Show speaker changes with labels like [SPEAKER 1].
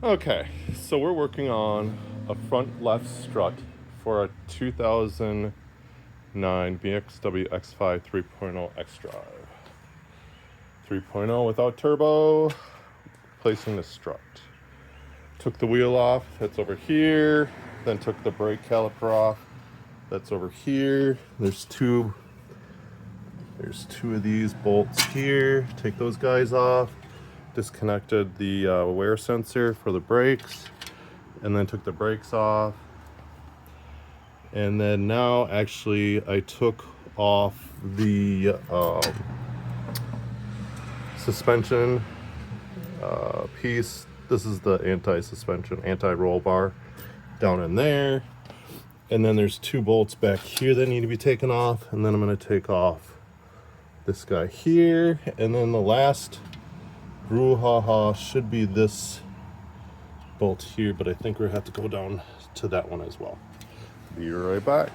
[SPEAKER 1] Okay, so we're working on a front left strut for a 2009 Bmw X5 3.0 X-Drive. 3.0 without turbo, placing the strut. Took the wheel off, that's over here, then took the brake caliper off, that's over here. There's two of these bolts here, take those guys off. Disconnected the wear sensor for the brakes, and then took the brakes off. And then now actually I took off the suspension piece. This is the anti-suspension, anti-roll bar down in there. And then there's two bolts back here that need to be taken off. And then I'm going to take off this guy here. And then the last brouhaha should be this bolt here, but I think we're going to have to go down to that one as well. Be right back.